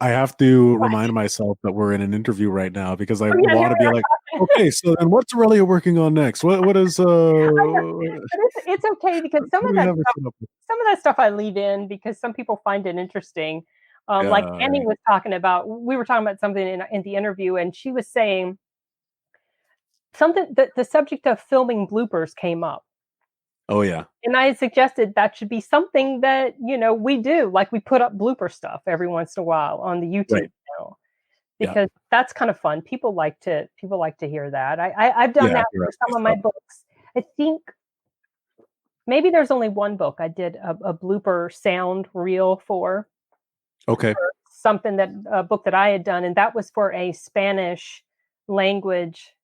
I have to remind myself that we're in an interview right now because I Oh, yeah, no, want to be like, okay, so then what's Aurelia working on next? What is I know. But it's okay because what do we have it set up with? some of that stuff I leave in because some people find it interesting. Like Yeah. Annie was talking about, we were talking about something in the interview, and she was saying something that the subject of filming bloopers came up. Oh yeah. And I had suggested that should be something that, we do, like we put up blooper stuff every once in a while on the YouTube Right. channel Yeah. because that's kind of fun. People like to hear that. I've done Yeah. that You're for some of my right. books. I think maybe there's only one book I did a blooper sound reel for Okay. something that a book that I had done, and that was for a Spanish language.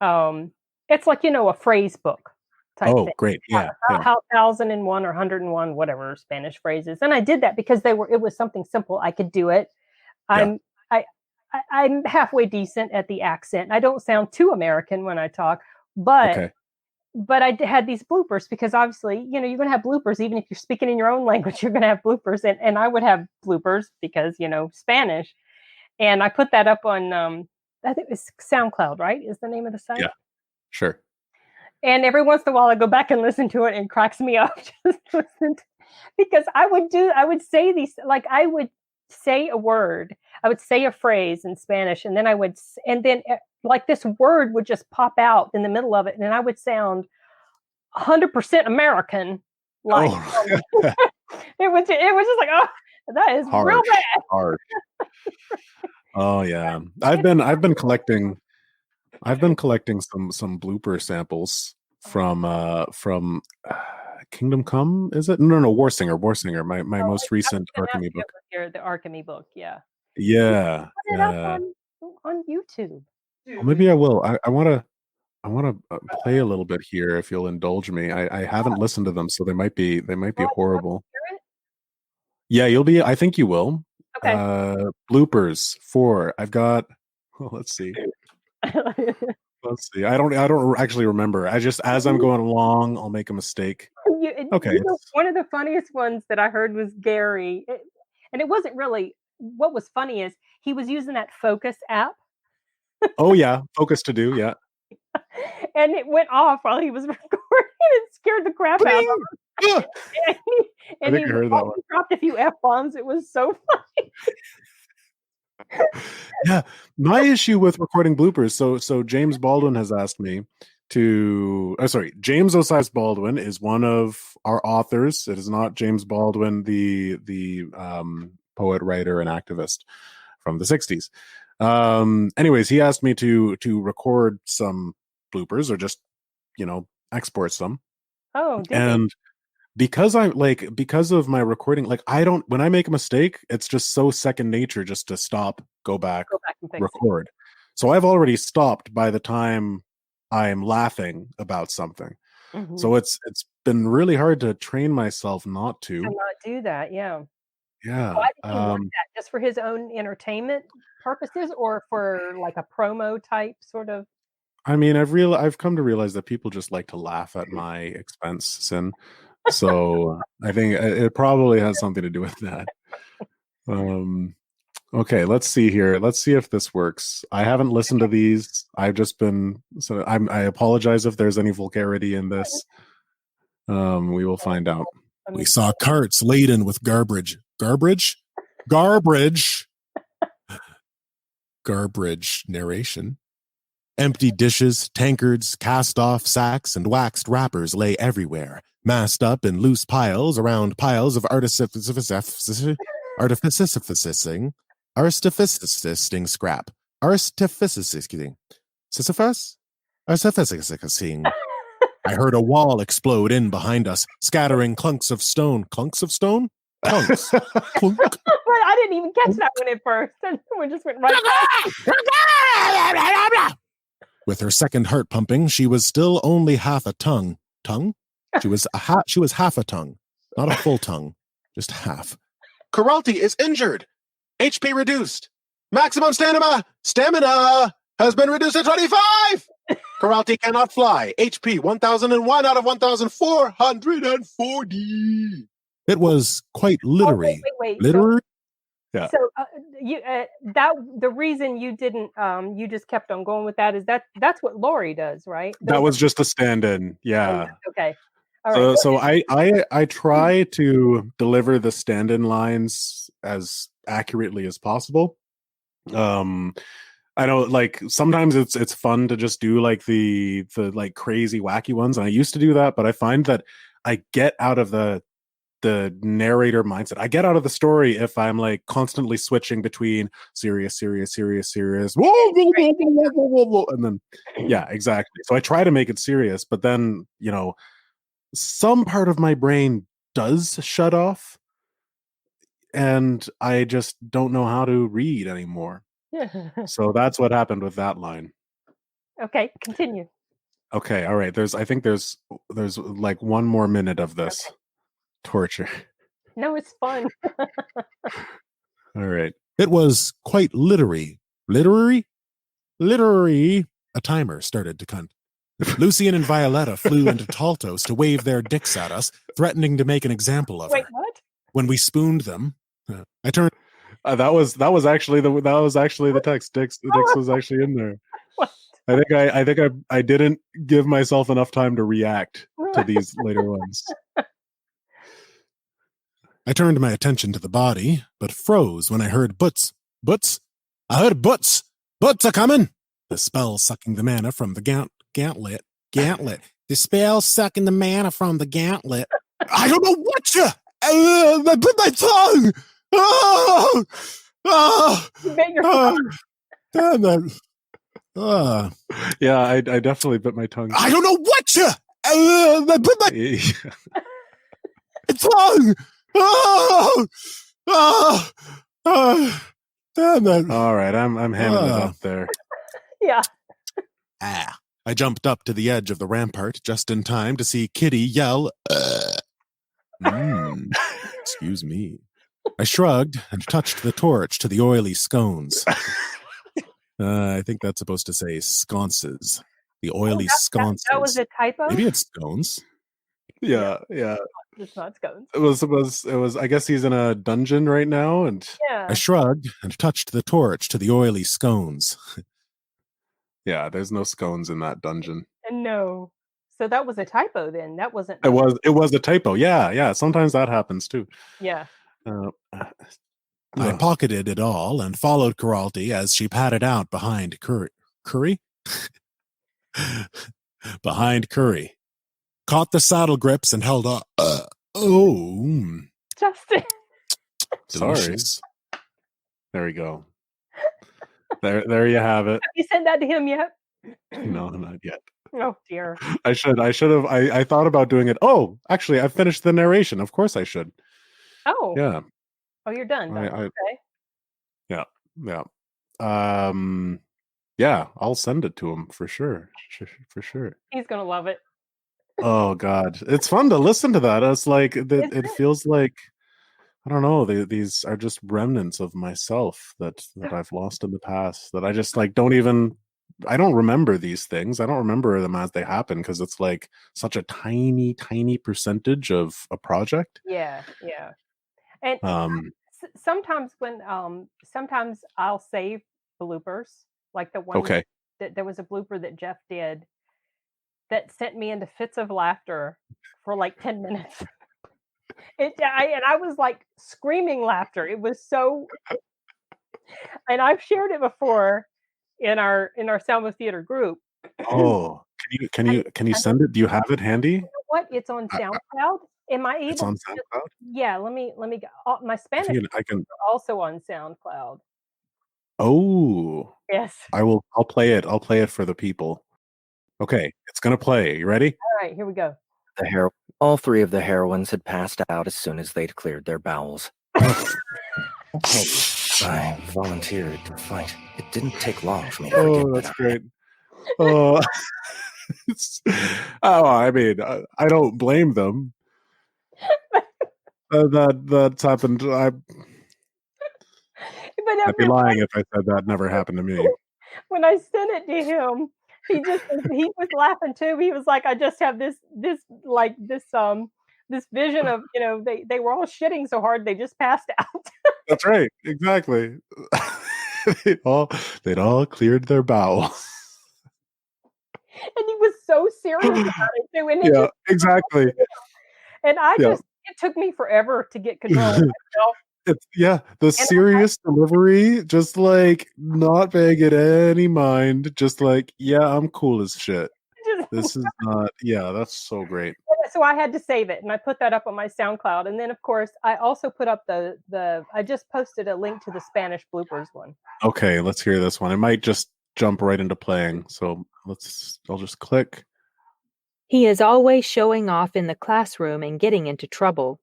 It's like a phrase book type Oh, thing. great. Yeah. Yeah. How 1001 or 101 whatever Spanish phrases, and I did that because it was something simple. I could do it. Yeah. I'm I, I'm halfway decent at the accent. I don't sound too American when I talk, but Okay. I had these bloopers because obviously, you're going to have bloopers. Even if you're speaking in your own language, you're going to have bloopers. And I would have bloopers because, Spanish. And I put that up on, I think it's SoundCloud, right? Is the name of the site. Yeah. Sure. And every once in a while I go back and listen to it and it cracks me up just listen to, because I would say these, like I would say a word, I would say a phrase in Spanish, and then like this word would just pop out in the middle of it, and I would sound 100% American. Like Oh, it was just like, oh, that is real harsh. bad. Harsh. Oh yeah. I've been collecting some blooper samples from Kingdom Come, is it? No, War Singer, my most recent Archemy book. The Archemy book, yeah. Yeah. Put it up on YouTube. Well, maybe I will. I want to play a little bit here if you'll indulge me. I haven't listened to them, so they might be horrible. Yeah, I think you will. Okay. Bloopers for I've got. Well, let's see. Let's see. I don't actually remember. I just as I'm going along, I'll make a mistake. Okay. One of the funniest ones that I heard was Gary, and it wasn't really. What was funny is he was using that Focus app. Oh yeah, Focus to do. Yeah. And it went off while he was recording. It scared the crap out of him. I think I heard that one. He dropped a few F-bombs. It was so funny. Yeah, my issue with recording bloopers. So James Baldwin has asked me to. James Osiris Baldwin is one of our authors. It is not James Baldwin, the poet, writer, and activist from the '60s. Anyways, he asked me to record some bloopers or just export some. Oh, and because of my recording, like when I make a mistake, it's just so second nature just to stop, go back and fix record. So I've already stopped by the time I am laughing about something. Mm-hmm. So it's been really hard to train myself not to do that. Yeah. Yeah. Why did he want that? Just for his own entertainment purposes, or for like a promo type sort of? I mean, I've come to realize that people just like to laugh at my expense, Sin. So I think it probably has something to do with that. Okay, let's see here. Let's see if this works. I haven't listened to these. I've just been I apologize if there's any vulgarity in this. We will find out. We saw carts laden with garbage. Garbage narration. Empty dishes, tankards, cast-off sacks, and waxed wrappers lay everywhere, massed up in loose piles around piles of artificing scrap. Artificing. I heard a wall explode in behind us, scattering clunks of stone. Clunks of stone? Clunks. Clunk. I didn't even catch that one at first. We just went right back. With her second heart pumping, she was still only half a tongue. Tongue? She was half a tongue, not a full tongue, just half. Karalti is injured. HP reduced. Maximum stamina has been reduced to 25. Karalti cannot fly. HP 1001 out of 1440. It was quite literary. Wait. Literary? Yeah. So you that the reason you didn't you just kept on going with that is that's what Lori does, right? That was just a stand-in. Yeah. Okay. All right. So I try to deliver the stand-in lines as accurately as possible. I know, like, sometimes it's fun to just do like the like crazy wacky ones, and I used to do that, but I find that I get out of the narrator mindset. I get out of the story if I'm like constantly switching between serious, whoa, and then yeah, exactly. So I try to make it serious, but then some part of my brain does shut off, and I just don't know how to read anymore. So that's what happened with that line. Okay, continue. Okay, all right. I think there's like one more minute of this torture. No, it's fun. All right. It was quite literary. Literary? A timer started to cunt. Lucian and Violetta flew into Taltos to wave their dicks at us, threatening to make an example of her. Wait, what? When we spooned them, I turned. That was actually the text. Dix was actually in there. What? I think I didn't give myself enough time to react to these later ones. I turned my attention to the body, but froze when I heard butts. Butts? I heard butts. Butts are coming. The spell sucking the mana from the gauntlet. The spell sucking the mana from the gauntlet. I don't know what you. I bit my tongue. Oh, You bit your tongue. Damn it. Yeah, I definitely bit my tongue. I don't know what you. I bit my tongue. Damn it. All right, I'm hamming it up there. Yeah. I jumped up to the edge of the rampart just in time to see Kitty yell, excuse me. I shrugged and touched the torch to the oily scones. I think that's supposed to say sconces. The oily sconces. That was a typo? Maybe it's scones. Yeah. It's not scones. It was. I guess he's in a dungeon right now, and Yeah. I shrugged and touched the torch to the oily scones. Yeah, there's no scones in that dungeon. No. So that was a typo then. That wasn't. It was a typo. Yeah. Sometimes that happens too. Yeah. I pocketed it all and followed Karalty as she padded out behind Curry? Behind Curry. Caught the saddle grips and held up. Justin. Delicious. Sorry. There we go. There you have it. Have you sent that to him yet? No, not yet. Oh dear. I should have. I thought about doing it. Oh, actually, I finished the narration. Of course I should. Oh. Yeah. Oh, you're done. Okay. Yeah. Yeah, I'll send it to him for sure. For sure. He's gonna love it. Oh God, it's fun to listen to that. It's like it feels like, I don't know. These are just remnants of myself that I've lost in the past. That I just like I don't remember these things. I don't remember them as they happen because it's like such a tiny percentage of a project. Yeah. And sometimes sometimes I'll save bloopers, like the one that there was a blooper that Jeff did that sent me into fits of laughter for like 10 minutes. And I was like screaming laughter. It was so, and I've shared it before in our Soundbooth Theater group. Oh, can you send it? Do you have it handy? You know what? It's on SoundCloud. Am I able? It's on SoundCloud. Yeah, let me go. My Spanish I can are also on SoundCloud. Oh, yes. I'll play it. I'll play it for the people. Okay, it's gonna play. You ready? All right, here we go. All three of the heroines had passed out as soon as they'd cleared their bowels. I volunteered to fight. It didn't take long for me to forget that's great. Oh, I mean, I don't blame them. That's happened. I'd be lying if I said that never happened to me. When I sent it to him, he was laughing too. He was like, "I just have this this vision of, they were all shitting so hard they just passed out. That's right. Exactly. They'd all cleared their bowels. And he was so serious about it too. And Yeah, exactly. And Yeah. it took me forever to get control of myself. The serious delivery, just like not paying it any mind, just like, yeah, I'm cool as shit. This is not, that's so great. So I had to save it, and I put that up on my SoundCloud. And then, of course, I also put up I just posted a link to the Spanish bloopers one. Okay, let's hear this one. It might just jump right into playing. So I'll just click. He is always showing off in the classroom and getting into trouble.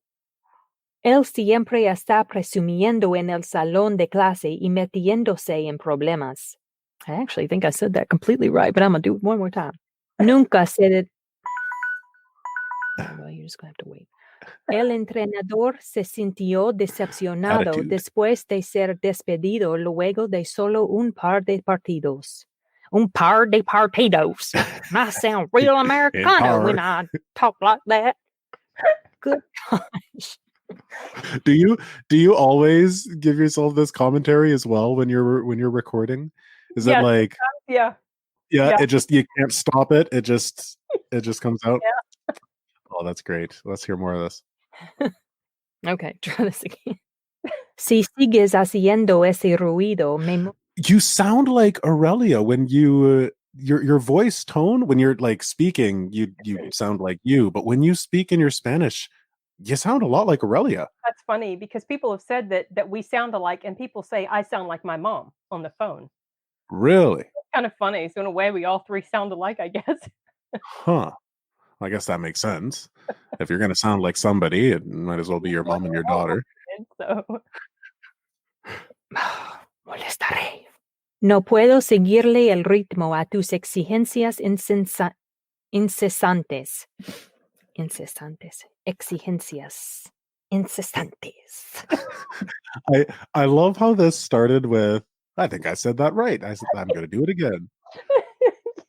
Él siempre está presumiendo en el salón de clase y metiéndose en problemas. I actually think I said that completely right, but I'm going to do it one more time. Nunca se de... Well, you're just going to have to wait. El entrenador se sintió decepcionado Attitude. después de ser despedido luego de solo un par de partidos. Un par de partidos. I sound real Americano when I talk like that. Good gosh. Do you always give yourself this commentary as well when you're recording? Is it like yeah, it just, you can't stop it, it just comes out? Yeah. Oh, that's great. Let's hear more of this. Okay, try this again. Si sigues haciendo ese ruido, You sound like Aurelia when you your voice tone when you're like speaking, you sound like you, but when you speak in your Spanish, you sound a lot like Aurelia. That's funny because people have said that we sound alike, and people say I sound like my mom on the phone. Really? It's kind of funny. So in a way, we all three sound alike, I guess. Huh. I guess that makes sense. If you're going to sound like somebody, it might as well be your mom and your daughter. So. Molestaré. No puedo seguirle el ritmo a tus exigencias incesantes. Exigencias incesantes. I love how this started with, I think I said that right. I said, I'm going to do it again.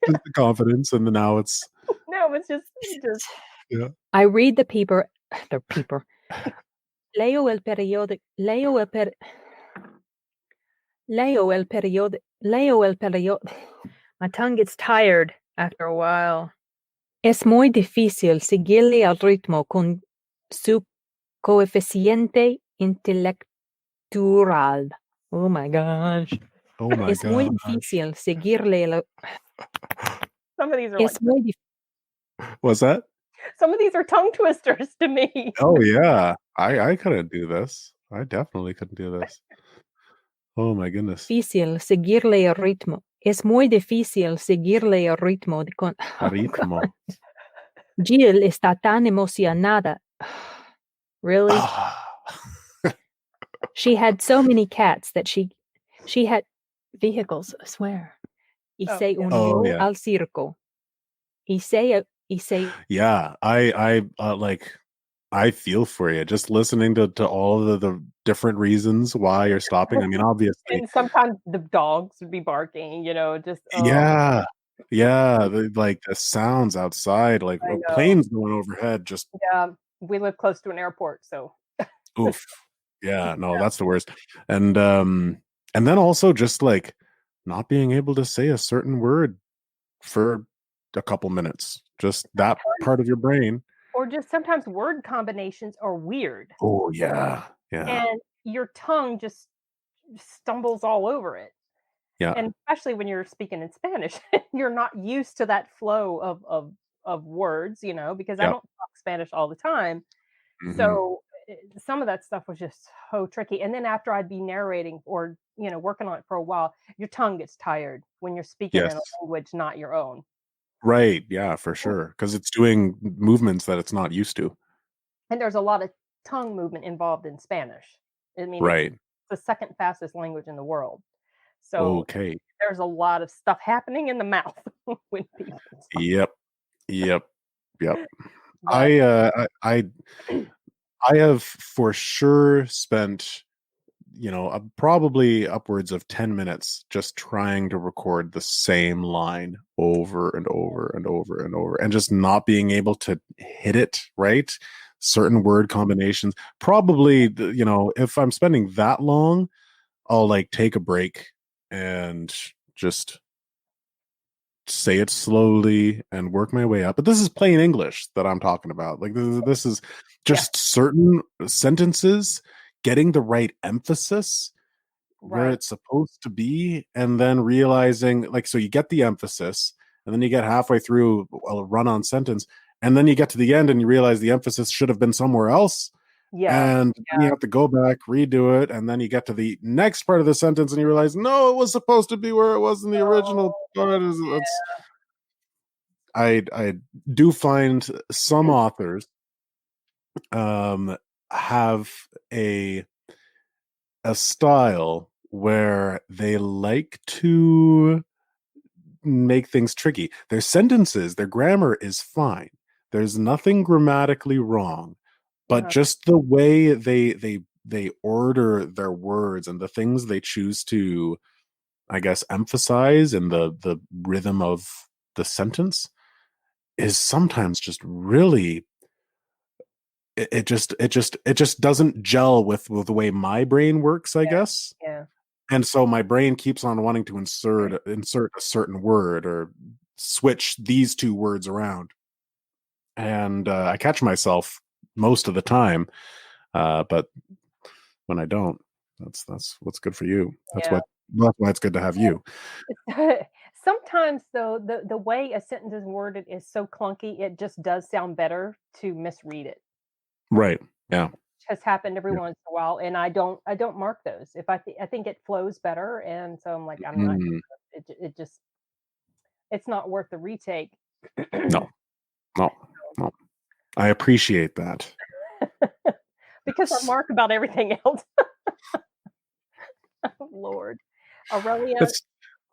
Just the confidence, and then now it's... No, it's just... Yeah. I read the paper. Leo el periódico. My tongue gets tired after a while. Es muy difícil seguirle al ritmo con su coeficiente intelectual. Oh my gosh. Oh my es gosh. Muy difícil seguirle. Some of these are es muy What's that? Some of these are tongue twisters to me. Oh yeah. I couldn't do this. I definitely couldn't do this. Oh my goodness. Difícil seguirle el ritmo. Es muy difícil seguirle el ritmo. Ritmo. Jill está tan emocionada. Really? She had so many cats that she had vehicles, I swear. Y se unió al circo. Y se Yeah, I feel for you. Just listening to all of the different reasons why you're stopping. I mean, obviously. And sometimes the dogs would be barking, just... Yeah. Like the sounds outside, like planes going overhead. Just... Yeah, we live close to an airport, so... Oof. Yeah, no, that's the worst. And then also just like not being able to say a certain word for a couple minutes. Just that part of your brain. Or just sometimes word combinations are weird. Oh, yeah. Yeah. And your tongue just stumbles all over it. Yeah. And especially when you're speaking in Spanish, you're not used to that flow of words, because I don't talk Spanish all the time. Mm-hmm. So some of that stuff was just so tricky. And then after I'd be narrating or, working on it for a while, your tongue gets tired when you're speaking in a language not your own. Right. Yeah, for sure. Because it's doing movements that it's not used to. And there's a lot of tongue movement involved in Spanish. I mean, it's the second fastest language in the world. So there's a lot of stuff happening in the mouth when people talk. Yep. I have for sure spent, probably upwards of 10 minutes just trying to record the same line over and over and over and over, and just not being able to hit it right. certain word combinations. Probably, if I'm spending that long, I'll like take a break and just say it slowly and work my way up. But this is plain English that I'm talking about. Like this is just certain sentences getting the right emphasis where Right. it's supposed to be, and then realizing, like, so you get the emphasis, and then you get halfway through a run-on sentence, and then you get to the end and you realize the emphasis should have been somewhere else. Yeah. And you have to go back, redo it, and then you get to the next part of the sentence and you realize, no, it was supposed to be where it was in the original part. I do find some authors have a style where they like to make things tricky. Their sentences, their grammar is fine. There's nothing grammatically wrong, but just the way they order their words and the things they choose to, I guess, emphasize in the rhythm of the sentence is sometimes just really it just doesn't gel with the way my brain works, I guess. Yeah. And so my brain keeps on wanting to insert a certain word or switch these two words around. And I catch myself most of the time. But when I don't, that's what's good for you. That's why it's good to have you. Sometimes though, the way a sentence is worded is so clunky, it just does sound better to misread it. Right. Yeah. Has happened every once in a while, and I don't mark those. If I think it flows better, and so I'm like, I'm not. It's not worth the retake. No. I appreciate that. Because I mark about everything else. Oh, Lord. Aurelia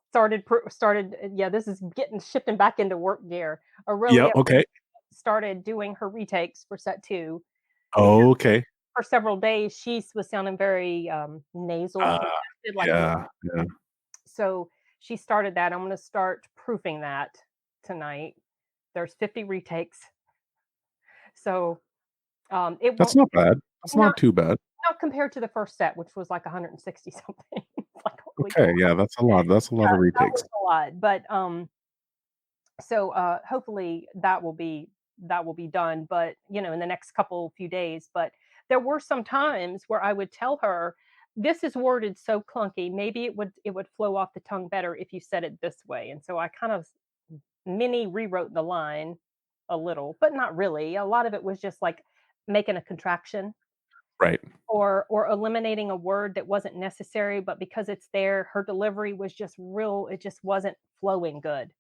started. Yeah, this is shifting back into work gear. Aurelia started doing her retakes for set 2. Oh, okay. For several days, she was sounding very nasal. So she started that. I'm going to start proofing that tonight. There's 50 retakes. So that's not bad. That's not too bad. Not compared to the first set, which was like 160 something. Okay, yeah, that's a lot. That's a lot of retakes. That was a lot, but so hopefully that will be done. But in the next few days. But there were some times where I would tell her, this is worded so clunky. Maybe it would flow off the tongue better if you said it this way. And so I kind of mini rewrote the line a little, but not really. A lot of it was just like making a contraction. Right. Or eliminating a word that wasn't necessary, but because it's there, her delivery was just real. It just wasn't flowing good.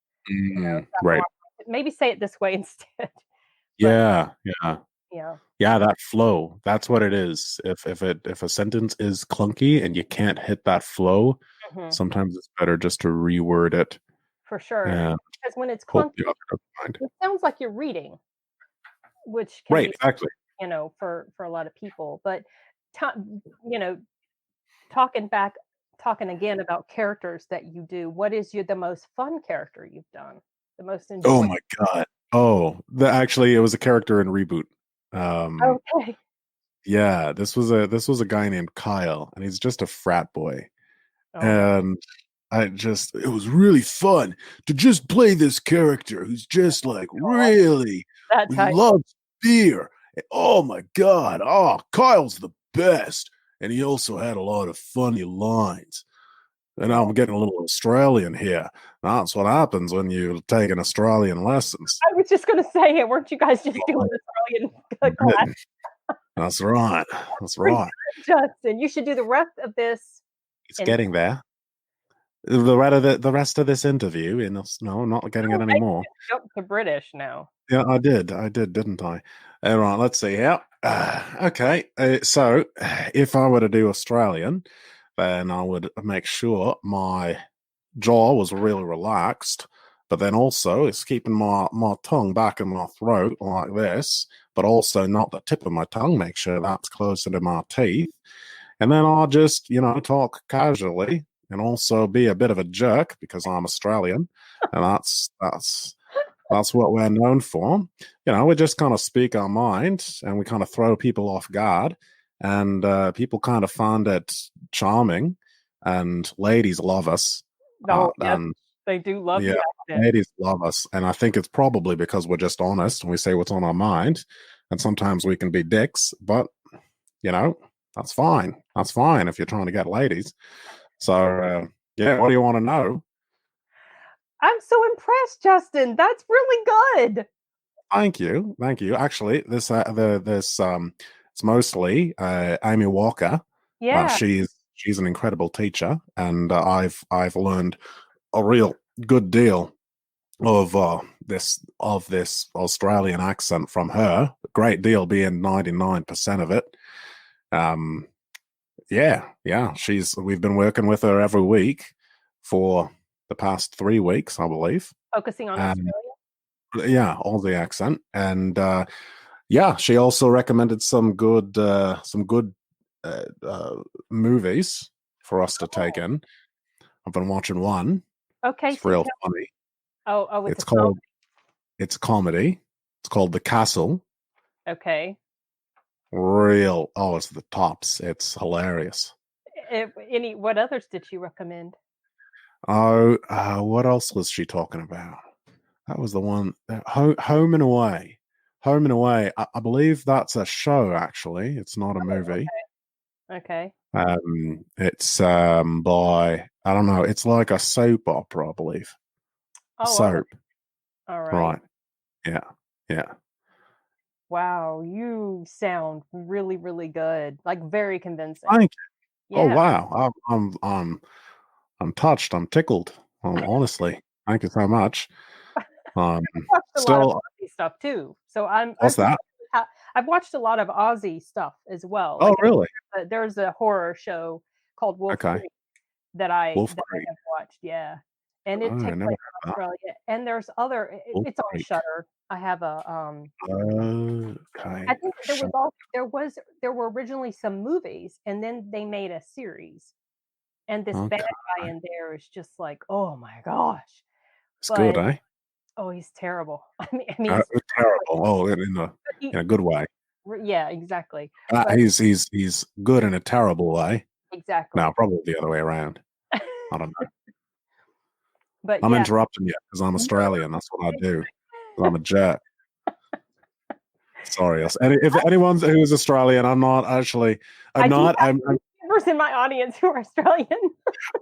Right. Maybe say it this way instead. Yeah. Yeah, that flow. That's what it is. If a sentence is clunky and you can't hit that flow, sometimes it's better just to reword it. For sure. Because when it's clunky, it sounds like you're reading, which can be, exactly. For a lot of people. But talking again about characters that you do, what is the most fun character you've done? The most enjoyable? Oh my God. Actually, it was a character in Reboot. Okay. Yeah, this was a guy named Kyle, and he's just a frat boy. And it was really fun to just play this character who's just like really loves beer. Oh my God. Oh, Kyle's the best. And he also had a lot of funny lines. And I'm getting a little Australian here. That's what happens when you take an Australian lessons. I was just going to say it. Weren't you guys just doing Australian class? That's right. That's right. Justin, you should do the rest of this. It's getting there. The rest of this interview I'm not getting it anymore. Jump to British now. Yeah, I did, didn't I? All right, let's see here. Okay, so if I were to do Australian, then I would make sure my jaw was really relaxed, but then also it's keeping my tongue back in my throat like this, but also not the tip of my tongue. Make sure that's closer to my teeth. And then I'll just, talk casually and also be a bit of a jerk because I'm Australian. And that's That's what we're known for. We just kind of speak our mind and we kind of throw people off guard, and people kind of find it charming, and ladies love us. Oh, yes, And they do love yeah, the accent. ladies love us. And I think it's probably because we're just honest and we say what's on our mind. And sometimes we can be dicks, but that's fine. That's fine if you're trying to get ladies. So, what do you want to know? I'm so impressed, Justin. That's really good. Thank you. Actually, this it's mostly Amy Walker. Yeah. She's an incredible teacher, and I've learned a real good deal of this Australian accent from her. A great deal being 99% of it. We've been working with her every week for the past 3 weeks, I believe. Focusing on Australia. Yeah, Aussie accent, and she also recommended some good movies for us to take in. I've been watching one. Okay, It's real funny. Oh, It's a comedy. It's called The Castle. Okay. It's the tops. It's hilarious. What others did she recommend? Oh, what else was she talking about? That was the one. Home and Away. Home and Away. I believe that's a show. Actually, it's not a movie. Okay. It's by, I don't know. It's like a soap opera, I believe. Soap. All right. Right. Yeah. Wow, you sound really, really good. Like very convincing. Thank you. Yeah. Oh wow. I'm touched. I'm tickled. Honestly, thank you so much. I've watched a lot of Aussie stuff too. So What's that? I've watched a lot of Aussie stuff as well. Oh, really? There's a horror show called Wolf Creek that I have watched. Yeah, and it takes place in Australia. And there's other. It's on Shudder. I have a. Okay. I think there were originally some movies, and then they made a series. And this bad guy in there is just like, oh my gosh, it's good, eh? Oh, he's terrible. I mean, terrible. Oh, in a good way. Yeah, exactly. He's good in a terrible way. Exactly. No, probably the other way around. I don't know. But I'm interrupting you because I'm Australian. That's what I do. I'm a jerk. Sorry. If anyone who is Australian, I'm not actually. I'm members in my audience who are Australian.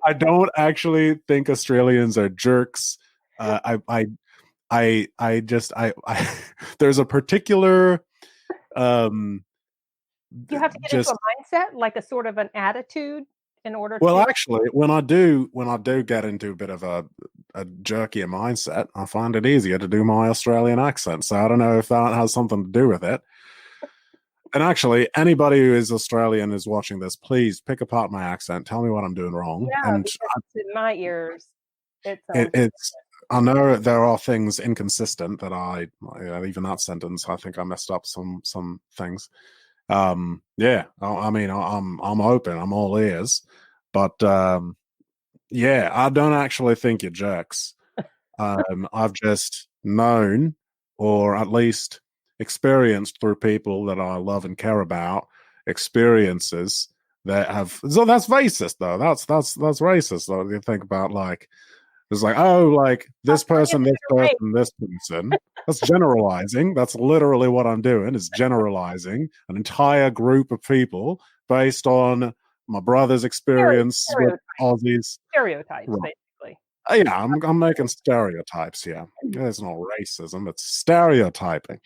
I don't actually think Australians are jerks. There's a particular you have to get into a mindset, like a sort of an attitude in order actually when I do get into a bit of a jerkier mindset, I find it easier to do my Australian accent. So I don't know if that has something to do with it. And actually, anybody who is Australian is watching this, please pick apart my accent. Tell me what I'm doing wrong. Yeah, and in my ears, it's I know there are things inconsistent that even that sentence, I think I messed up some things. I mean, I'm open. I'm all ears. But I don't actually think you're jerks. I've just known, or at least experienced through people that I love and care about, experiences that have. So that's racist, though. That's racist. Though you think about it's like this person, this person, this person. That's generalizing. That's literally what I'm doing. Is generalizing an entire group of people based on my brother's experience with Aussies. Stereotypes, basically. Yeah, I'm making stereotypes here. It's not racism, it's stereotyping.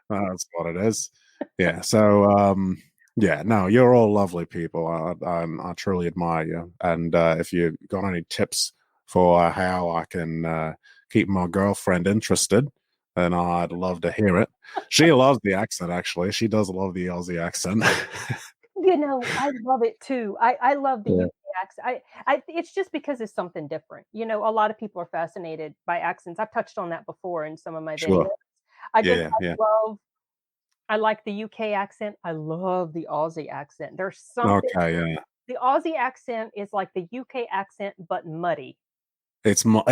That's what it is. Yeah. So no, you're all lovely people. I truly admire you. And if you got any tips for how I can keep my girlfriend interested, then I'd love to hear it. She loves the accent, actually. She does love the Aussie accent. I love it too. I love the UK accent. It's just because it's something different. A lot of people are fascinated by accents. I've touched on that before in some of my videos. I like the UK accent. I love the Aussie accent. There's something. Okay, yeah. The Aussie accent is like the UK accent, but muddy. It's muddy.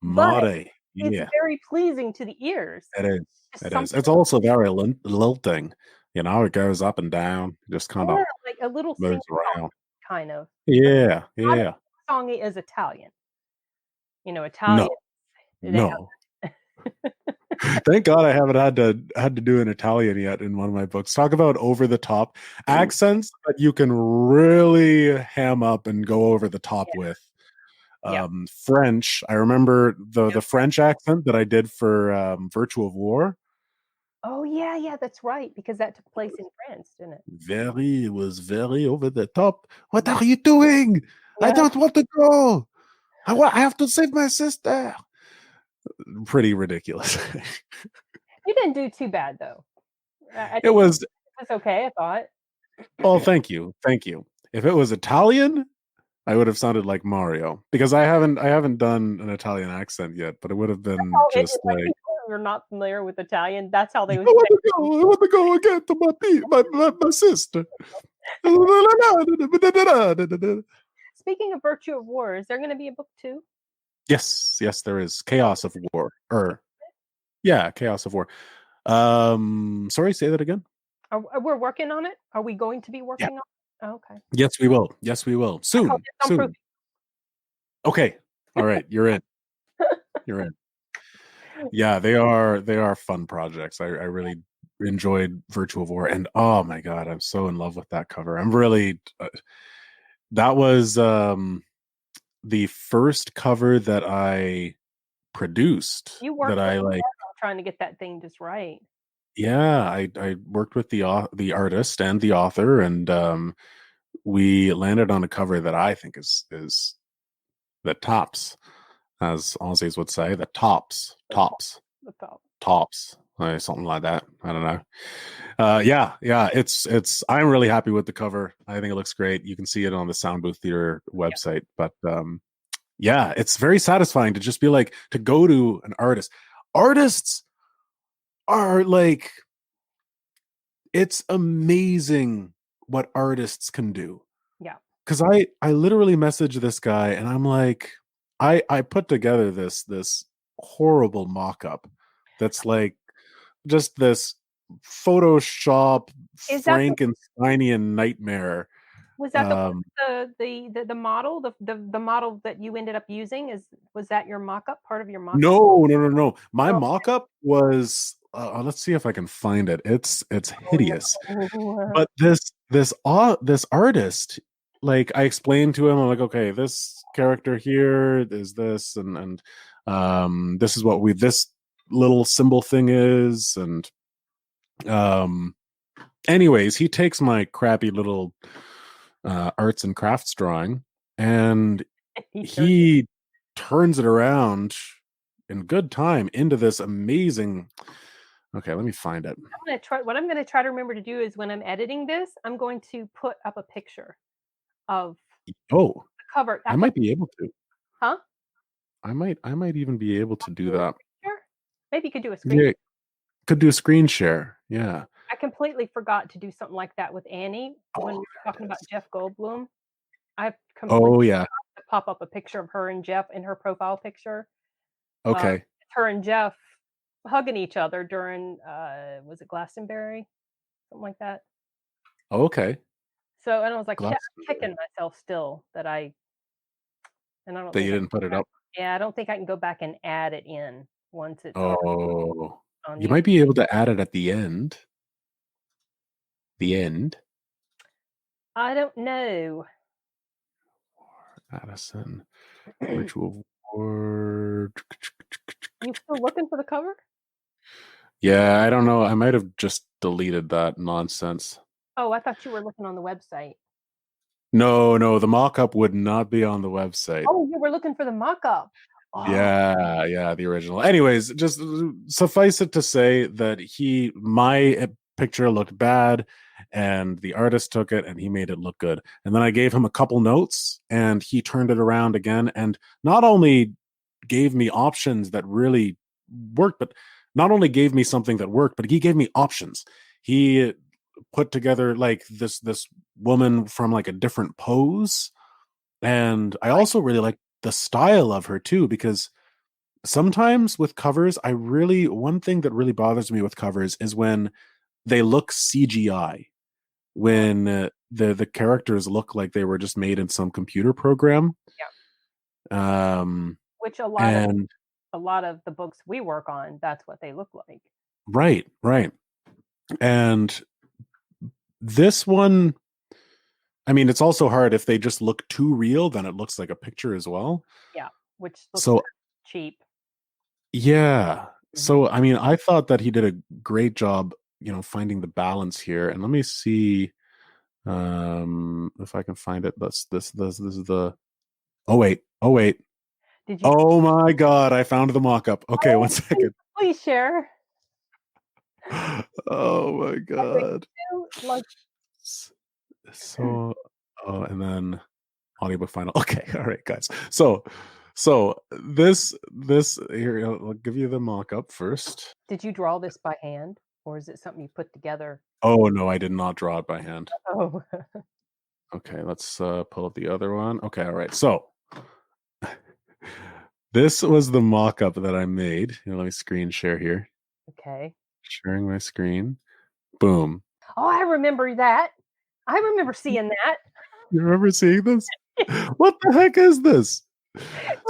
but Mare. it's Yeah, very pleasing to the ears. it is. Just It is. something It's also very lilting. You know, it goes up and down, just kind of yeah, like a little moves sing-song around. kind of. Yeah, Not as yeah. songy as Italian. You know, No, Italian, they have no. Thank God I haven't had to do an Italian yet in one of my books. Talk about over the top accents that you can really ham up and go over the top with. yeah. French. I remember the Yeah, French accent that I did for Virtue of War. oh, yeah, yeah, that's right, because that took place in France, didn't it? Very was very over the top. What Yeah. are you doing? I Yeah. don't want to go. I have to save my sister. Pretty ridiculous. You didn't do too bad, though. I It think was. it was okay, I thought. Oh, thank you, thank you. If it was Italian, I would have sounded like Mario because I haven't done an Italian accent yet, but it would have been Oh, just like, like people who are not familiar with Italian, that's how they I would want say to go. I want to go again to my sister. Speaking of Virtue of War, is there gonna be a book 2? Yes, yes, there is Oh, Chaos of War. Or yeah, Chaos of War. Sorry, say that again. we're working on it? Are we going to be Yeah. working on it? Oh, okay. Yes, we will. Yes, we will. I Soon. hope it's Soon. soundproof. Okay. All right. You're in. You're in. Yeah, they are fun projects. I really enjoyed Virtual War, and oh my god, I'm so in love with that cover. I'm really that was the first cover that I produced You worked that I really like. hard on trying to get that thing just right. Yeah, I worked with the artist and the author, and we landed on a cover that I think is the tops, as Aussies would say, the tops, The top, tops, the top. tops, something like that. I don't know. Yeah, it's. I'm really happy with the cover. I think it looks great. You can see it on the Soundbooth Theater website, but yeah, it's very satisfying to just be like to go to an artist. Artists are like, it's amazing what artists can do. Yeah. Because I literally messaged this guy and I'm like, I put together this horrible mock-up that's like just this Photoshop Is that the Frankensteinian nightmare. was that Um, the model, the model that you ended up using? Was that your mock-up, part of your mock-up? no. My Oh, mock-up was let's see if I can find it. It's hideous. no. But this artist, like I explained to him, I'm like, okay, this character here is this, and this is what this little symbol thing is, and anyways, he takes my crappy little arts and crafts drawing, and he turns it around in good time into this amazing. Okay, let me find it. What I'm gonna try to remember to do is when I'm editing this, I'm going to put up a picture of Oh, the cover. I might be able to. Huh? I might even be able to do that. Sure. Maybe you could do a screen. Yeah, could do a screen share. Yeah. I completely forgot to do something like that with Annie when we were there talking it about is. Jeff Goldblum. I Oh completely yeah. forgot to pop up a picture of her and Jeff in her profile picture. Okay. It's her and Jeff hugging each other during was it Glastonbury? Something like that. Okay. So and I was like, I'm Glastonbury. kicking myself still that I don't That think you didn't put it up. I don't think I can go back and add it in once it's Oh, on you YouTube. might be able to add it at the end. The end. I don't know. Addison. Virtual War. You still looking for the cover? Yeah, I don't know. I might have just deleted that nonsense. Oh, I thought you were looking on the website. No, the mock-up would not be on the website. Oh, you were looking for the mock-up. Oh, Yeah, the original. Anyways, just suffice it to say that my picture looked bad and the artist took it and he made it look good. And then I gave him a couple notes and he turned it around again and not only gave me options that really worked, but not only gave me something that worked, but he gave me options. He put together like this woman from like a different pose. And I also really like the style of her too, because sometimes with covers, one thing that really bothers me with covers is when they look CGI, when the characters look like they were just made in some computer program. Which a And lot of the books we work on, that's what they look like. right. And this one, I mean, it's also hard if they just look too real, then it looks like a picture as well. Yeah, which looks So cheap. yeah. So I mean, I thought that he did a great job, finding the balance here. And let me see if I can find it. This is the oh wait. Did you Oh my god, I found the mock-up. Okay, 1 second. please share? Oh my god. Like, So and then audiobook final. Okay, all right, guys. So this here, I'll give you the mock-up first. did you draw this by hand, or is it something you put together? Oh no, I did not draw it by hand. Oh, Okay, let's pull up the other one. Okay, all right. So this was the mock-up that I made. Let me screen share here. okay. Sharing my screen. Boom. Oh, I remember that. I remember seeing that. You remember seeing this? What the heck is this?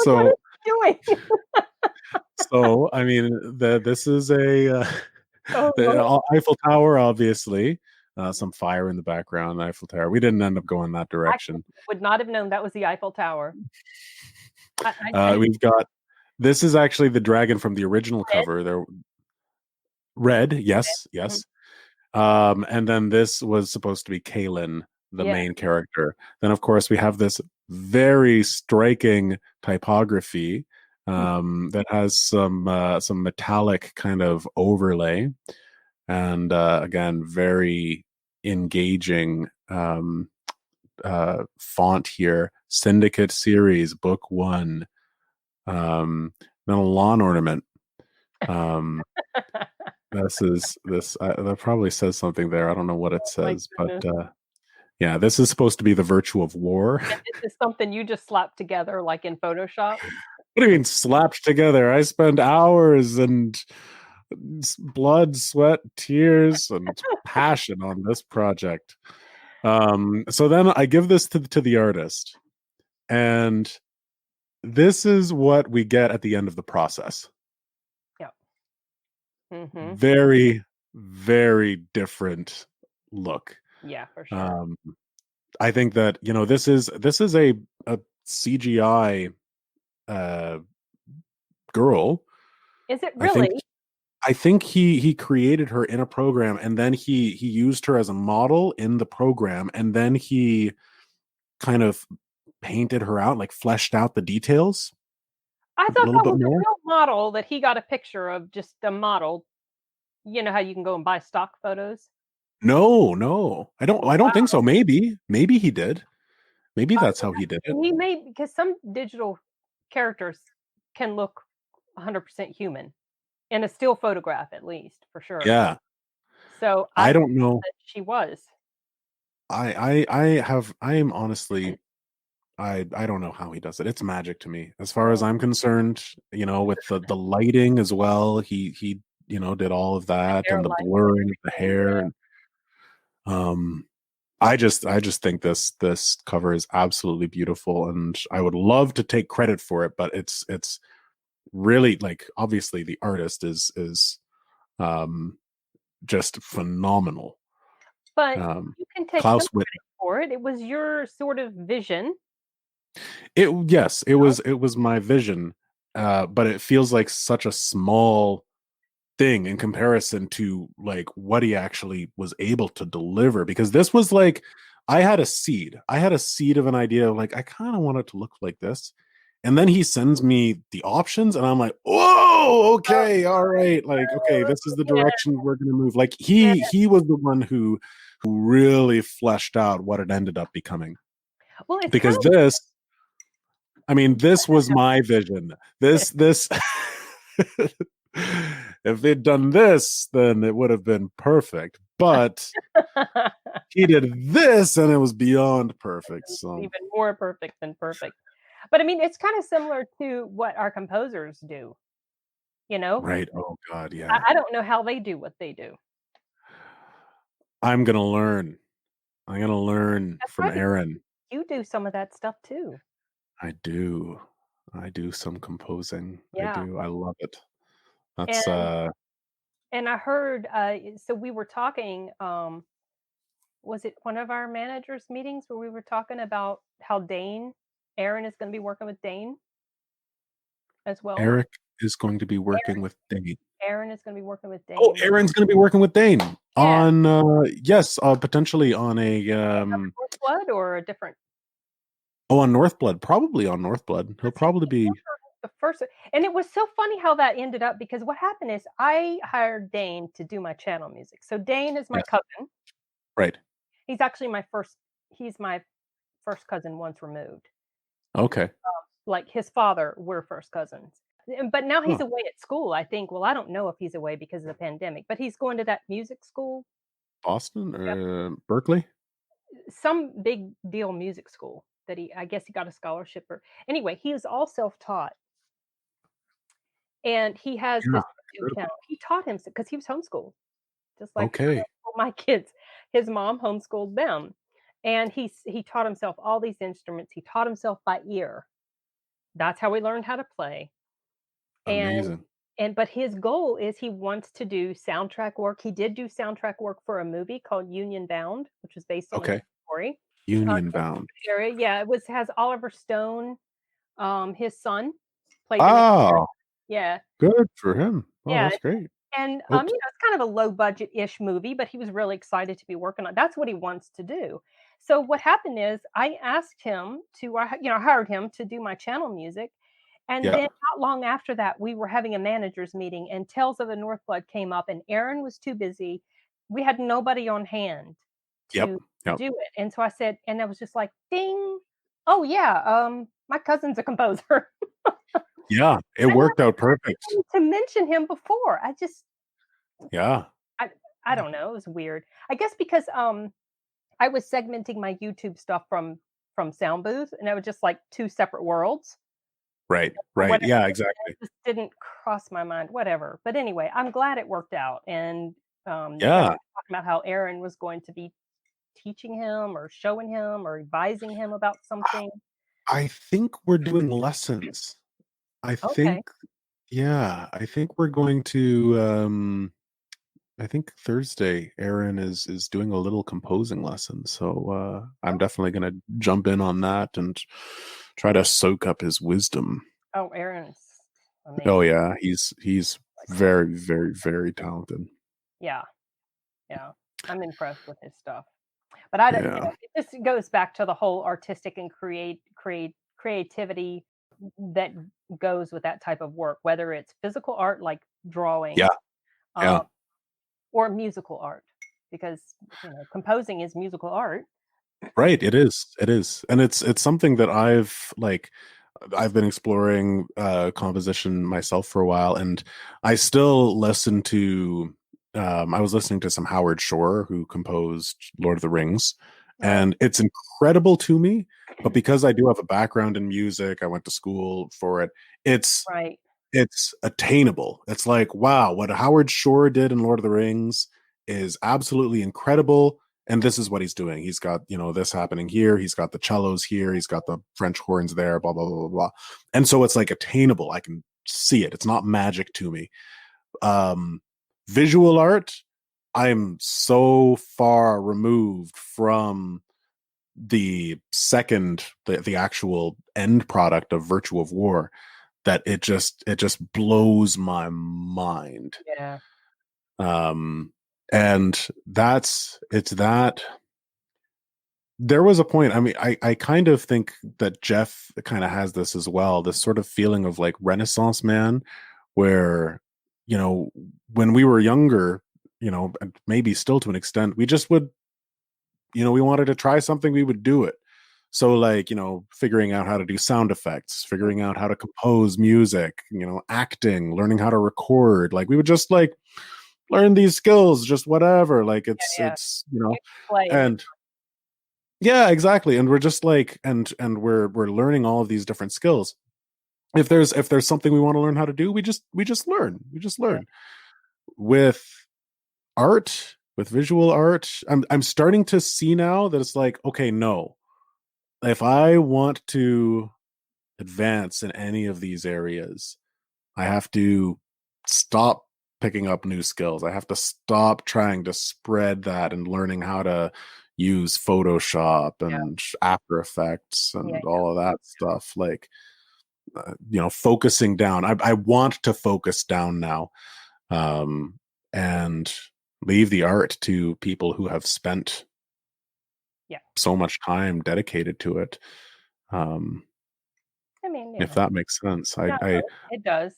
What is it doing? So I mean, this is a Oh, the Eiffel Tower, obviously. Some fire in the background, the Eiffel Tower. We didn't end up going that direction. I would not have known that was the Eiffel Tower. I We've got, this is actually the dragon from the original cover. They're red, yes. And then this was supposed to be Kaylin, the main character. Then, of course, we have this very striking typography that has some metallic kind of overlay, and again, very engaging font here. Syndicate Series, Book 1. Then a lawn ornament. That probably says something there. I don't know what it says, but yeah, this is supposed to be the virtue of war. And this is something you just slapped together, like in Photoshop. What do you mean slapped together? I spent hours and blood, sweat, tears, and passion on this project. So then I give this to the artist, and this is what we get at the end of the process. Yeah. Mm-hmm. Very, very different look. Yeah, for sure. I think that this is a CGI girl. Is it really? I think he created her in a program, and then he used her as a model in the program, and then he kind of painted her out, like fleshed out the details. I thought that was a real model that he got a picture of, just a model. You know how you can go and buy stock photos? No. I don't think so. Maybe he did. Maybe that's how he did it. He may, because some digital characters can look 100% human in a still photograph, at least, for sure. Yeah. So I don't know. That she was. I am honestly, I don't know how he does it. It's magic to me, as far as I'm concerned. With the lighting as well. He did all of that, and the blurring of the hair. And, I just think this cover is absolutely beautiful, and I would love to take credit for it, but it's really, like, obviously the artist is just phenomenal. But you can take Klaus credit for it. It was your sort of vision. It was my vision, but it feels like such a small thing in comparison to like what he actually was able to deliver, because this was like, I had a seed of an idea of, like, I kind of want it to look like this, and then he sends me the options, and I'm like, whoa, okay, all right, like, okay, this is the direction we're gonna move. Like, he was the one who really fleshed out what it ended up becoming. Well, it's because this was my vision. This if they'd done this, then it would have been perfect. But he did this, and it was beyond perfect. So even more perfect than perfect. But I mean, it's kind of similar to what our composers do. Right. Oh God, I, yeah. I don't know how they do what they do. I'm gonna learn. I'm gonna learn That's from right, because Aaron. you do some of that stuff too. I do. I do some composing. I Yeah. do. I love it. That's And I heard so we were talking was it one of our managers meetings where we were talking about how Aaron is going to be working with Dane as well. Eric is going to be working with Dane. Aaron is going to be working with Oh, Dane. Aaron's going to be working with Dane Yeah. on yes, potentially on a North Blood or a different on Northblood, probably on Northblood. He'll probably be the first. And it was so funny how that ended up because what happened is I hired Dane to do my channel music. So Dane is my yes, cousin. right. He's actually he's my first cousin once removed. Okay. Like his father, we're first cousins. But now he's Huh. away at school, I think. Well, I don't know if he's away because of the pandemic, but he's going to that music school, Boston or Berkeley? some big deal music school that I guess he got a scholarship or anyway, he is all self-taught. And he has Yeah. this YouTube channel. He taught him because he was homeschooled, just like I Okay. homeschooled my kids. His mom homeschooled them. And he taught himself all these instruments. He taught himself by ear. That's how he learned how to play. And Amazing. but his goal is he wants to do soundtrack work. He did do soundtrack work for a movie called Union Bound, which was based on a Okay. true story. Union In bound. the area, yeah, it has Oliver Stone, his son played the main. Oh, Yeah, good for him. Oh, yeah, that's great. and Oops. it's kind of a low budget-ish movie, but he was really excited to be working on. That's what he wants to do. So what happened is I asked him to, I hired him to do my channel music. And Yeah. then not long after that, we were having a managers meeting and Tales of the Northblood came up and Aaron was too busy. We had nobody on hand Yep. to Yep. do it. And so I said, and I was just like, ding. Oh yeah, my cousin's a composer. Yeah. It I worked out never perfect. to mention him before. Yeah. I don't know. It was weird. I guess because I was segmenting my YouTube stuff from Soundbooth and it was just like two separate worlds. Right. For Right. whatever Yeah, reason, exactly. it just didn't cross my mind, whatever. But anyway, I'm glad it worked out. And you guys Yeah. were talking about how Aaron was going to be teaching him or showing him or advising him about something. I think we're doing lessons. I Okay. think I think we're going to I think Thursday Aaron is doing a little composing lesson. So I'm definitely going to jump in on that and try to soak up his wisdom. Oh, Aaron's amazing. Oh yeah, he's very very very talented. Yeah. Yeah. I'm impressed with his stuff. But I don't, Yeah. it just goes back to the whole artistic and creativity that goes with that type of work, whether it's physical art like drawing, Yeah. Yeah. or musical art, because composing is musical art. Right, it is. It is. And it's something that I've been exploring composition myself for a while, and I still listen to I was listening to some Howard Shore who composed Lord of the Rings, Right. and it's incredible to me, but because I do have a background in music, I went to school for it. Right. It's attainable. It's like, wow, what Howard Shore did in Lord of the Rings is absolutely incredible. And this is what he's doing. He's got, this happening here. He's got the cellos here. He's got the French horns there, blah, blah, blah, blah, blah. And so it's like attainable. I can see it. It's not magic to me. Visual art, I'm so far removed from the actual end product of Virtue of War that it just blows my mind. Yeah. And there was a point. I mean, I kind of think that Jeff kind of has this as well, this sort of feeling of like Renaissance man, where, when we were younger, and maybe still to an extent, we just would, we wanted to try something, we would do it. So like, figuring out how to do sound effects, figuring out how to compose music, acting, learning how to record, like we would just like learn these skills, just whatever. Like it's, and yeah, exactly. And we're just like, and we're learning all of these different skills. if there's something we want to learn how to do, we just learn. With art, with visual art, I'm starting to see now that it's like, okay, no. If I want to advance in any of these areas, I have to stop picking up new skills. I have to stop trying to spread that and learning how to use Photoshop and After Effects and all of that stuff. Like, focusing down. I want to focus down now, and leave the art to people who have spent so much time dedicated to it. I mean, if that makes sense. It does.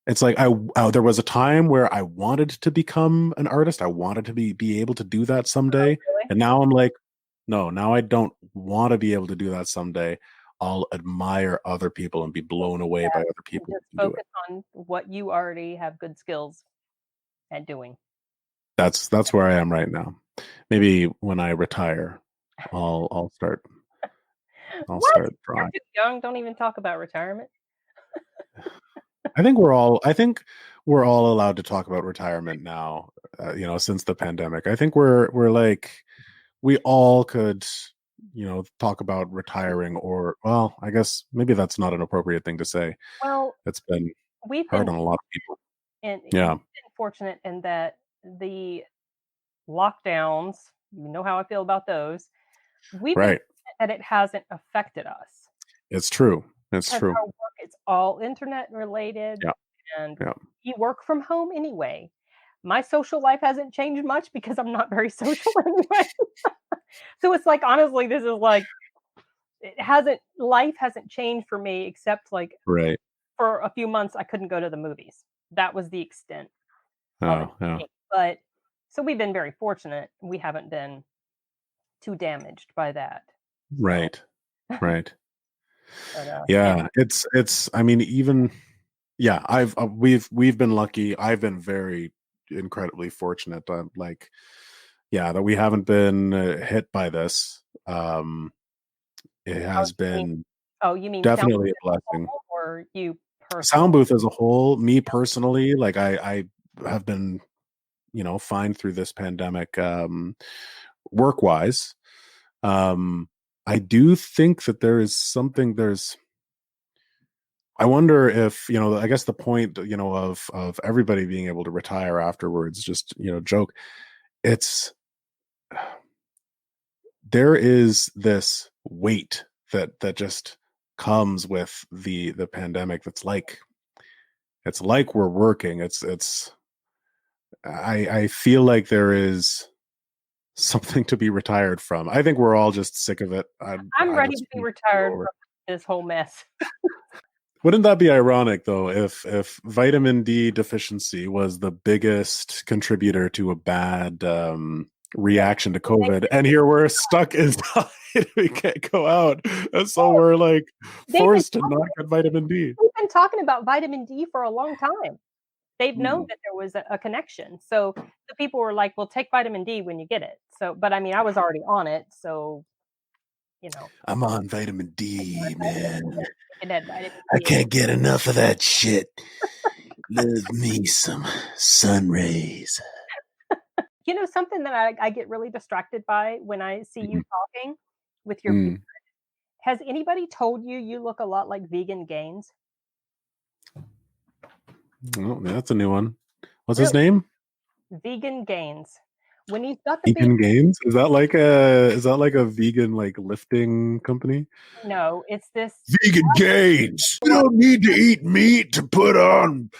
It's like there was a time where I wanted to become an artist. I wanted to be able to do that someday. Really? And now I'm like, no, now I don't want to be able to do that someday. I'll admire other people and be blown away by other people. Just focus on what you already have good skills at doing. That's where I am right now. Maybe when I retire, I'll start. I'll start drawing. You're too young. Don't even talk about retirement. I think we're all allowed to talk about retirement now. Since the pandemic, I think we're like, we all could, talk about retiring, or, well, I guess maybe that's not an appropriate thing to say. Well, it's been we've hard been on a lot of people. And we've been fortunate in that the lockdowns, you know how I feel about those. We've been that it hasn't affected us. It's true. It's true. Our work, it's all internet related, and you work from home anyway. My social life hasn't changed much because I'm not very social anyway. So it's like, honestly, this is like, life hasn't changed for me, except like for a few months I couldn't go to the movies. That was the extent. But so we've been very fortunate. We haven't been too damaged by that. Right. But, we've been lucky. I've been very incredibly fortunate. That we haven't been hit by this. It has been. You mean definitely a blessing. Or you personally? Soundbooth as a whole, me personally, like I have been, fine through this pandemic, work-wise. I do think that there is something. I wonder if, I guess the point, of everybody being able to retire afterwards, just, joke. There is this weight that just comes with the pandemic. That's like, it's like we're working. I feel like there is something to be retired from. I think we're all just sick of it. I'm ready to be retired from this whole mess. Wouldn't that be ironic, though, if vitamin D deficiency was the biggest contributor to a bad reaction to COVID, and here we're stuck inside, we can't go out, and so we're like forced to not get vitamin D. We've been talking about vitamin D for a long time. They've known that there was a connection. So the people were like, well, take vitamin D when you get it. So, but I mean, I was already on it. So, I'm on vitamin D, man. I can't get enough of that shit. Love me some sun rays. Something that I get really distracted by when I see you talking with your beard. Has anybody told you look a lot like Vegan Gaines? Oh, that's a new one. What's his name? Vegan Gaines. When he's got the Vegan Gaines? Is that like a vegan lifting company? No, it's this Vegan Gaines. You don't need to eat meat to put on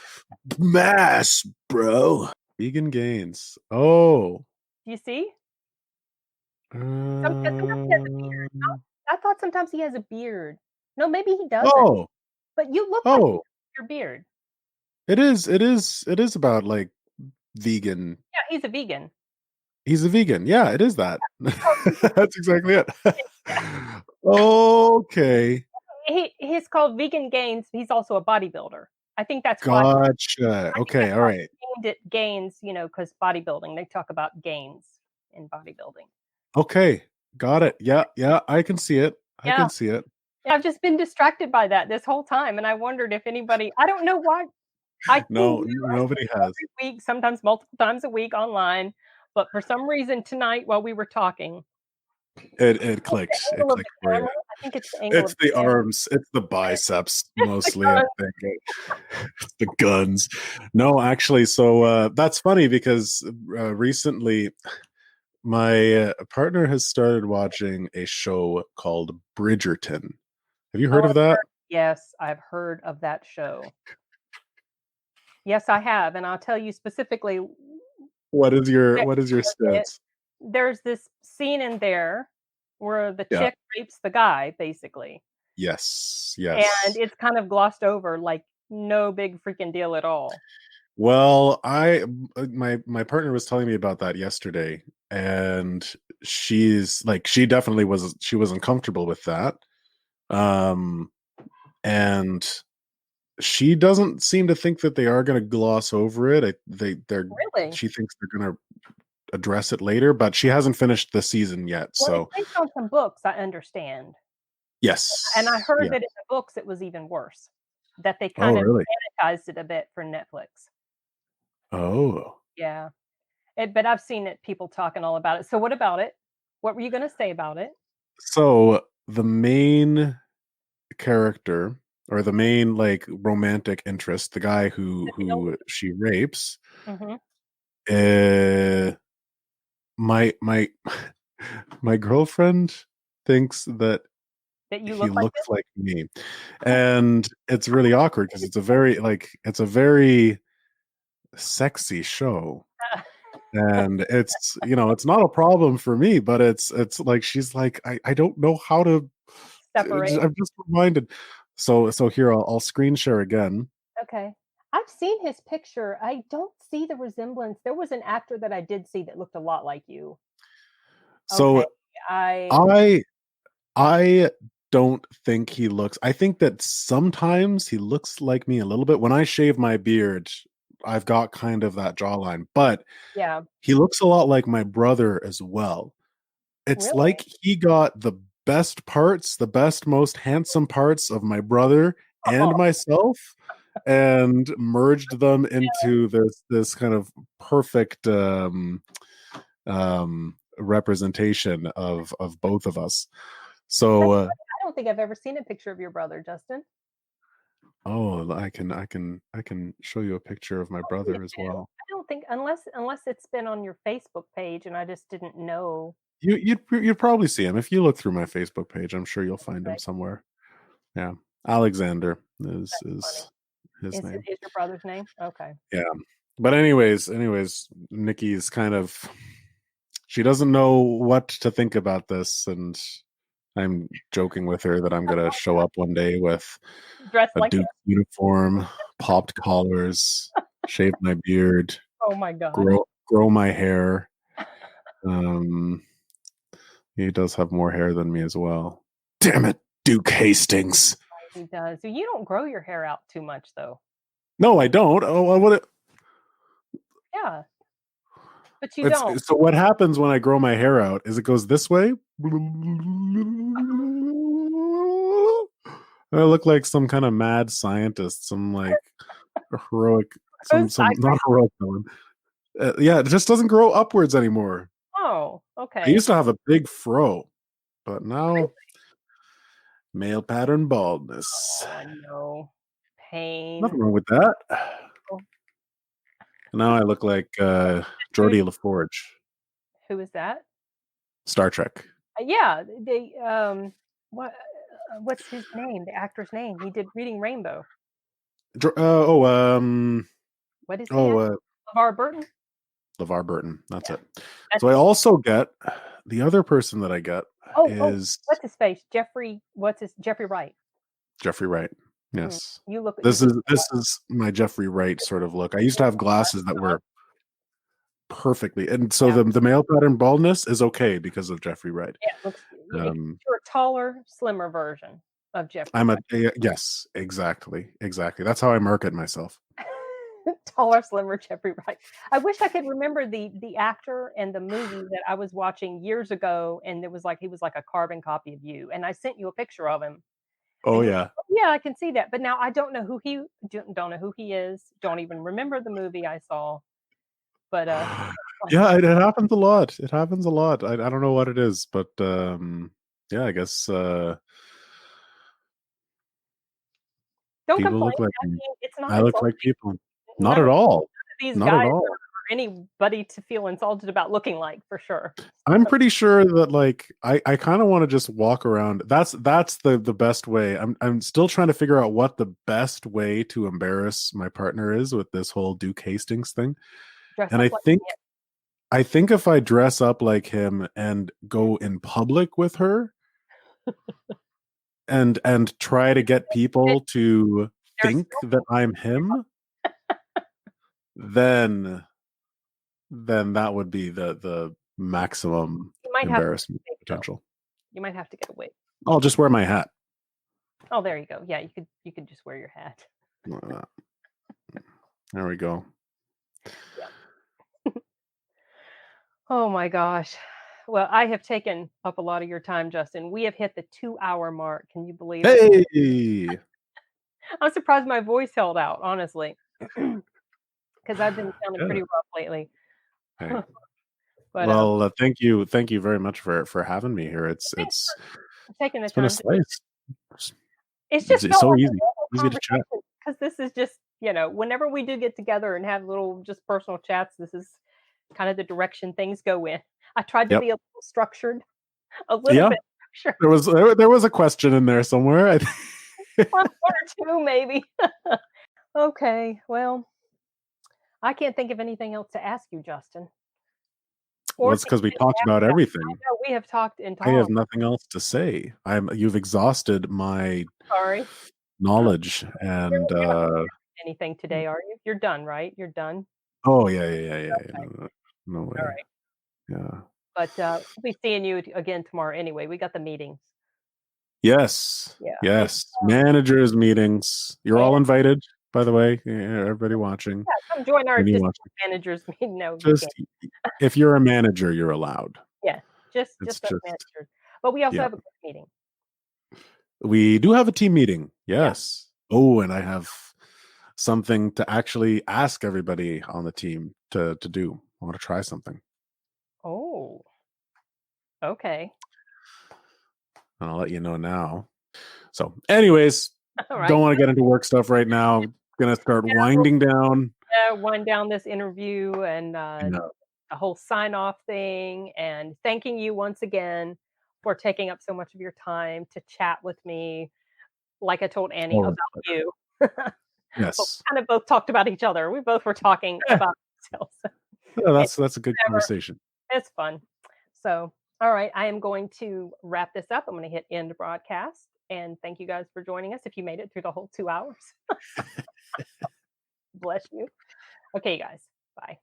mass, bro. Vegan Gaines. Oh. You see? Sometimes he has a beard. I thought sometimes he has a beard. No, maybe he doesn't. Oh. But you look like your beard. It is about like vegan. Yeah, he's a vegan. He's a vegan. Yeah, it is that. That's exactly it. Okay. He's called Vegan Gaines. He's also a bodybuilder. I think that's gotcha. Okay, all right. Named it Gains, because bodybuilding. They talk about gains in bodybuilding. Okay, got it. Yeah, I can see it. I can see it. I've just been distracted by that this whole time, and I wondered if anybody. I don't know why. I see No, you nobody has. every week, sometimes multiple times a week online, but for some reason tonight while we were talking, It it's the clicked. It angle of clicked the for you. camera. I think it's the angle of It's the the camera. arms. It's the biceps It's the mostly. I gun. think it's the guns. No, actually, so that's funny because recently my partner has started watching a show called Bridgerton. Have you heard Oh, of that? yes, I've heard of that show. Yes, I have, and I'll tell you specifically. What is your It. stance? There's this scene in there where the Yeah. chick rapes the guy, basically, Yes. and Yes. it's kind of glossed over, like no big freaking deal at all. Well, my partner was telling me about that yesterday, and she's like, she definitely was uncomfortable with that. And she doesn't seem to think that they are going to gloss over it. They're Really? she thinks they're going to address it later, but she hasn't finished the season yet. Well, So it's based on some books, I understand, yes, and I heard yeah. that in the books it was even worse, that they Oh, kind of really? sanitized it a bit for Netflix. Oh, Yeah, but I've seen it, people talking all about it. So what about it? What were you gonna say about it? so the main character or the main like romantic interest, the guy who she rapes, Mhm. uh, my my girlfriend thinks that That you he look like looks like me, and it's really awkward because it's a very sexy show, and it's not a problem for me, but it's like she's like I don't know how to. separate. I'm just reminded. So here I'll screen share again. Okay. I've seen his picture. I don't see the resemblance. There was an actor that I did see that looked a lot like you. Okay. So I I I don't think he looks. I think that sometimes he looks like me a little bit. When I shave my beard, I've got kind of that jawline, but yeah, he looks a lot like my brother as well. It's really? like he got the best parts, the best, most handsome parts of my brother and Oh, myself, and merged them into this kind of perfect representation of both of us. So I don't think I've ever seen a picture of your brother, Justin. oh, I can show you a picture of my Please brother as do. well. I don't think unless it's been on your Facebook page and I just didn't know. You'd probably see him if you look through my Facebook page. I'm sure you'll find him Okay, somewhere. Yeah, Alexander that's funny. is his name. Is your brother's name? Okay. Yeah, but anyways, Nikki's kind of she doesn't know what to think about this, and I'm joking with her that I'm gonna show up one day with Dressed a like him. Duke uniform, popped collars, shave my beard, Oh my god. grow my hair. Um, he does have more hair than me as well. Damn it, Duke Hastings. He does. So you don't grow your hair out too much though. No, I don't. Oh, what? Yeah. But you don't. So what happens when I grow my hair out is it goes this way. I look like some kind of mad scientist, some like heroic, some not heroic villain. Yeah, it just doesn't grow upwards anymore. Oh, I okay. used to have a big fro, but now male pattern baldness. Oh, no. Pain. Nothing wrong with that. Oh. Now I look like Geordie LaForge. Who is that? Star Trek. Yeah, they what's his name? The actor's name. He did Reading Rainbow. What What is he? LeVar Burton? LeVar Burton. That's it. That's So I also get the other person that I get is what's his face? Jeffrey Wright. Jeffrey Wright. Yes. You look This is my Jeffrey Wright sort of look. I used to have glasses that were perfectly, and so the male pattern baldness is okay because of Jeffrey Wright. Yeah, it looks, you're a taller, slimmer version of Jeffrey. Yes, exactly. That's how I market myself. Taller, slimmer Jeffrey Wright. I wish I could remember the actor and the movie that I was watching years ago, and it was like he was like a carbon copy of you. And I sent you a picture of him, Oh And yeah. yeah, I can see that. But now I don't know don't know who he is. Don't even remember the movie I saw. But funny. Yeah, it happens a lot. It happens a lot. I don't know what it is, but yeah, I guess Don't people complain. look like I me. mean, it's not I look like insulting. people. Not None at of all. these Not at guys all. or anybody to feel insulted about looking like, for sure. I'm pretty sure that like I kind of want to just walk around. That's the best way. I'm still trying to figure out what the best way to embarrass my partner is with this whole Duke Hastings thing. Dress And up I like think if I dress up like him and go in public with her and try to get people to They're think that I'm him, then that would be the maximum you might have to embarrassment get a wig, though. potential. You might have to get a wig. I'll just wear my hat. Oh, there you go. Yeah, you could just wear your hat. There we go. Oh my gosh. Well, I have taken up a lot of your time, Justin. We have hit the 2-hour mark. Can you believe it? Hey. I'm surprised my voice held out, honestly, because I've been sounding Yeah. pretty rough lately. Hey. But Well, thank you very much for having me here. It's taking the it's been a time. slice. It's just It's felt so like a easy normal to chat. conversation because this is just, whenever we do get together and have little just personal chats, this is kind of the direction things go in. I tried to Yep. be a little structured, a little Yeah. bit structured, There was a question in there somewhere. one or two maybe. Okay, well, I can't think of anything else to ask you, Justin. Well, Or it's to because we even talked ask about about. I everything. know we have talked and I have talked. nothing else to say. You've exhausted my Sorry. knowledge and You're not gonna ask anything today, are you? You're done, right? You're done? oh yeah. Okay. No way. All right. Yeah. But we'll be seeing you again tomorrow anyway. We got the meetings. Yes. Yeah. Yes. Managers meetings. You're all And invited, by the way. Yeah, everybody watching. yeah, come join our When you just watch. managers meeting. No, you Just can't. if you're a manager, you're allowed. Yeah, just It's us just managers. But we also yeah. have a group meeting. We do have a team meeting. Yeah. Yes. Oh, and I have something to actually ask everybody on the team to do. I want to try something. Oh, okay. And I'll let you know now. So, anyways, All right. don't want to get into work stuff right now. Gonna start winding down. Wind down this interview and Yeah. the whole sign off thing, and thanking you once again for taking up so much of your time to chat with me. Like I told Annie Oh, about you. But yes. we kind of both talked about each other. We both were talking Yeah. about ourselves. Yeah, that's a good Whatever. conversation. It's fun. So, all right, I am going to wrap this up. I'm going to hit end broadcast. And thank you guys for joining us if you made it through the whole 2 hours. Bless you. Okay, guys. Bye.